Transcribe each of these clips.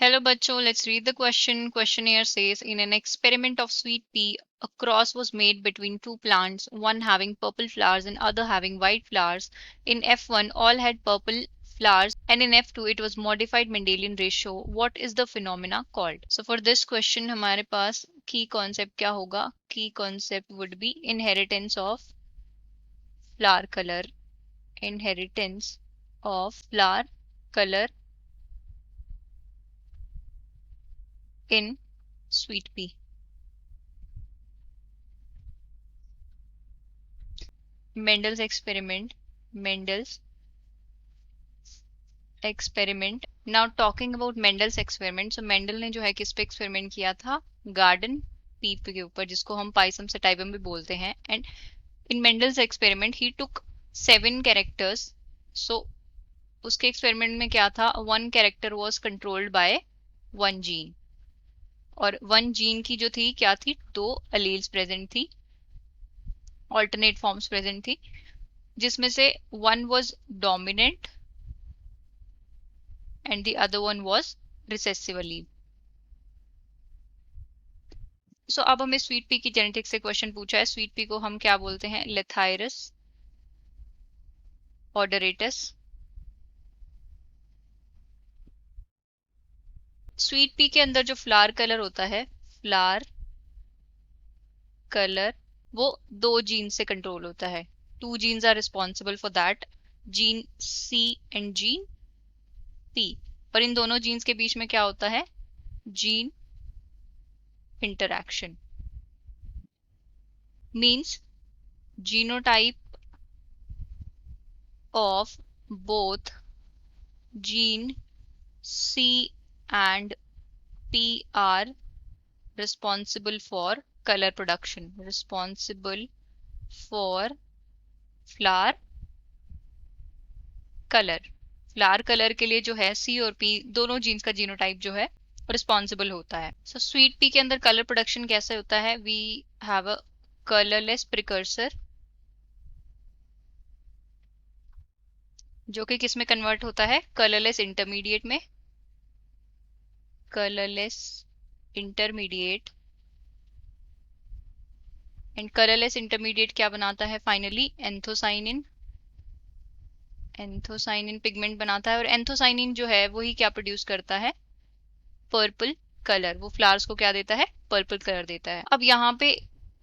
Hello bachcho, let's read the question. Questionnaire says in an experiment of sweet pea, a cross was made between two plants, one having purple flowers and other having white flowers. In F1, all had purple flowers and in F2 it was modified Mendelian ratio. What is the phenomena called? So for this question हमारे पास key concept क्या होगा? Key concept would be inheritance of flower color. Inheritance of flower color in sweet pea. Mendel's experiment. Mendel's experiment. Now talking about Mendel's experiment. So Mendel ने जो है किस पे experiment किया था? गार्डन पी के ऊपर, जिसको हम पाइसम सटाइवम भी बोलते हैं. And in Mendel's experiment he took 7 characters. So उसके एक्सपेरिमेंट में क्या था? One character was controlled by one gene. और वन जीन की जो थी क्या थी? 2 अलील्स प्रेजेंट थी, ऑल्टरनेट फॉर्म्स प्रेजेंट थी, जिसमें से one was dominant and the other one was recessive allele. सो अब हमें स्वीट पी की जेनेटिक्स से क्वेश्चन पूछा है. स्वीट पी को हम क्या बोलते हैं? लेथाइरस ऑडरेटस. स्वीट पी के अंदर जो फ्लावर कलर होता है, फ्लावर कलर, वो 2 जीन से कंट्रोल होता है. 2 genes are responsible for that, gene C and gene P. और इन दोनों जीन्स के बीच में क्या होता है? Gene interaction. Means genotype of both gene C and P are responsible for color production, responsible for flower color. Flower colour के लिए जो है सी और पी दोनों जीन्स का जीनोटाइप जो है रिस्पॉन्सिबल होता है. सो स्वीट पी के अंदर कलर प्रोडक्शन कैसे होता है? We have a colourless precursor जो कि किस में कन्वर्ट होता है? कलरलेस इंटरमीडिएट में. Colourless intermediate. And colourless intermediate क्या बनाता है? Finally anthocyanin. एंथोसाइनिन पिगमेंट बनाता है और एंथोसाइनिन जो है वही क्या प्रोड्यूस करता है? Purple colour. वो फ्लावर्स को क्या देता है? पर्पल कलर देता है. अब यहाँ पे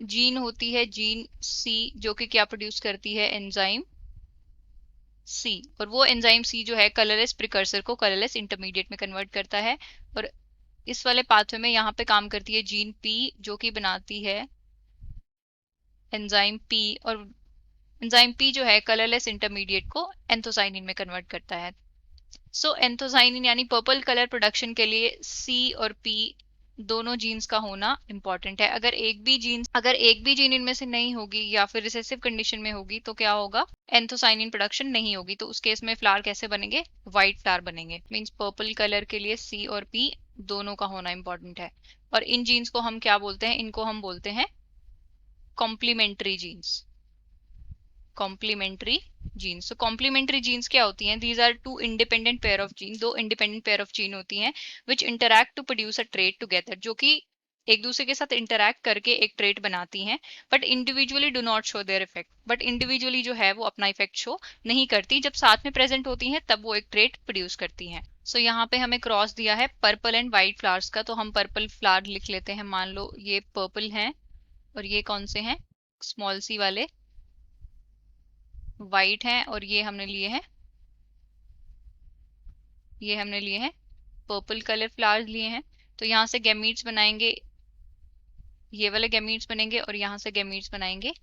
जीन होती है, जीन सी, जो कि क्या प्रोड्यूस करती है? एंजाइम सी. और वो एंजाइम सी जो है कलरलेस प्रिकर्सर को कलरलेस इंटरमीडिएट में कन्वर्ट करता है. और इस वाले पाथवे में यहाँ पे काम करती है जीन पी, जो कि बनाती है एंजाइम पी. और एंजाइम पी जो है कलरलेस इंटरमीडिएट को एंथोसाइनिन में कन्वर्ट करता है. सो एंथोसाइनिन यानी पर्पल कलर प्रोडक्शन के लिए सी और पी दोनों जीन्स का होना इंपॉर्टेंट है. अगर एक भी जीन इनमें से नहीं होगी या फिर रिसेसिव कंडीशन में होगी तो क्या होगा? एंथोसाइनिन प्रोडक्शन नहीं होगी. तो उस केस में फ्लावर कैसे बनेंगे? व्हाइट फ्लावर बनेंगे. मींस पर्पल कलर के लिए सी और पी दोनों का होना इंपॉर्टेंट है. और इन जीन्स को हम क्या बोलते हैं? इनको हम बोलते हैं कॉम्प्लीमेंट्री जीन्स. Complementary genes. तो कॉम्प्लीमेंट्री जीन्स क्या होती हैं? These are two independent pair of gene. 2 independent pair of gene होती हैं which interact to produce a trait together, जो कि एक दूसरे के साथ इंटरैक्ट करके एक ट्रेट बनाती हैं. But individually do not show their effect. But individually जो है वो अपना इफेक्ट शो नहीं करती. जब साथ में प्रेजेंट होती हैं तब वो एक ट्रेट प्रोड्यूस करती हैं. सो यहाँ पे हमें क्रॉस दिया है पर्पल एंड व्हाइट फ्लावर्स का, तो हम पर्पल फ्लावर लिख लेते हैं. मान लो ये पर्पल हैं और ये कौन से हैं? स्मॉल सी वाले. वाइट हैं और ये हमने लिए हैं पर्पल कलर फ्लावर्स लिए हैं. तो यहाँ से गैमीट्स बनाएंगे, ये वाले गैमीट्स बनेंगे, और यहाँ से गैमीट्स बनाएंगे,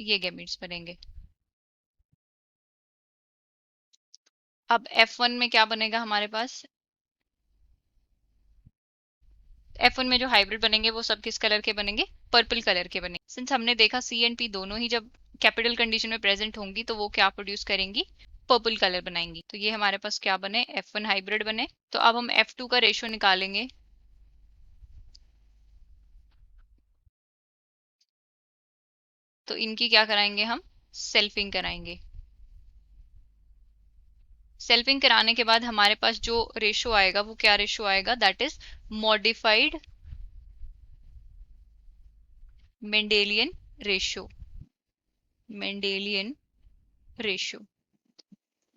ये गैमीट्स बनेंगे. अब F1 में क्या बनेगा हमारे पास? F1 में जो हाइब्रिड बनेंगे वो सब किस कलर के बनेंगे? पर्पल कलर के बनेंगे. सिंस हमने देखा सी एंड पी दोनों ही जब कैपिटल कंडीशन में प्रेजेंट होंगी तो वो क्या प्रोड्यूस करेंगी? पर्पल कलर बनाएंगी. तो ये हमारे पास क्या बने? F1 हाइब्रिड बने. तो अब हम F2 का रेशियो निकालेंगे. तो इनकी क्या कराएंगे हम? सेल्फिंग कराएंगे. सेल्फिंग कराने के बाद हमारे पास जो रेशो आएगा वो क्या रेशो आएगा, that is modified Mendelian ratio. Mendelian ratio,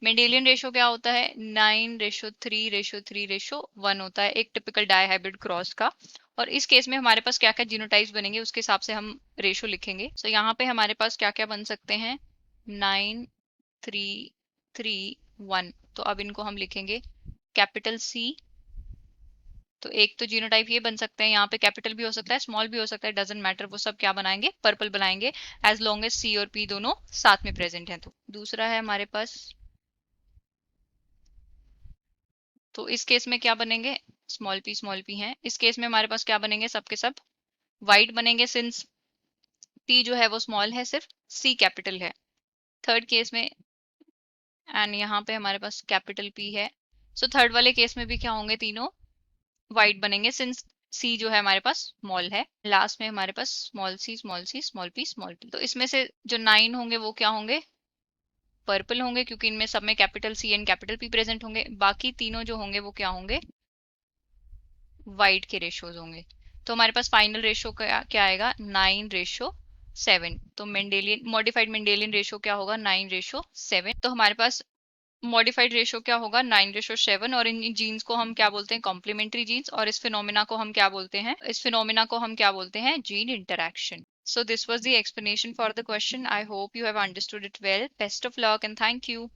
Mendelian ratio क्या होता है, 9:3:3:1 होता है एक टिपिकल डायहाइब्रिड क्रॉस का। और इस केस में हमारे पास क्या क्या जीनोटाइप्स बनेंगे उसके हिसाब से हम रेशो लिखेंगे। सो यहाँ पे हमारे पास क्या क्या बन सकते हैं, 9:3:3:1। तो अब इनको हम लिखेंगे कैपिटल सी। तो एक तो जीनोटाइप ये बन सकते हैं, यहाँ पे कैपिटल भी हो सकता है स्मॉल भी हो सकता है, डजेंट मैटर, वो सब क्या बनाएंगे, पर्पल बनाएंगे, एज लॉन्ग एज सी और पी दोनों साथ में प्रेजेंट हैं। तो दूसरा है हमारे पास, तो इस केस में क्या बनेंगे, स्मॉल पी हैं, इस केस में हमारे पास क्या बनेंगे, सब के सब वाइट बनेंगे, सिंस पी जो है वो स्मॉल है, सिर्फ सी कैपिटल है। थर्ड केस में, एंड यहाँ पे हमारे पास कैपिटल पी है, सो थर्ड वाले केस में भी क्या होंगे, तीनों वाइट बनेंगे, सिंस सी जो है हमारे पास स्मॉल है। लास्ट में हमारे पास small C small C small P small P. तो इसमें से जो 9 होंगे वो क्या होंगे, पर्पल होंगे, क्योंकि इनमें सब में capital C and capital P present होंगे। बाकी तीनों जो होंगे वो क्या होंगे, वाइट के रेशोज होंगे। तो हमारे पास फाइनल रेशो क्या क्या आएगा, 9:7। तो मेंडेलियन मॉडिफाइड मेंडेलियन रेशो क्या होगा, 9:7। तो हमारे पास मॉडिफाइड रेशो क्या होगा, 9:7। और इन जीन्स को हम क्या बोलते हैं, कॉम्प्लीमेंट्री जीन्स। और इस फिनोमिना को हम क्या बोलते हैं, इस फिनोमिना को हम क्या बोलते हैं, gene interaction. So this was the explanation for the question. I hope you have understood it well. Best of luck and thank you.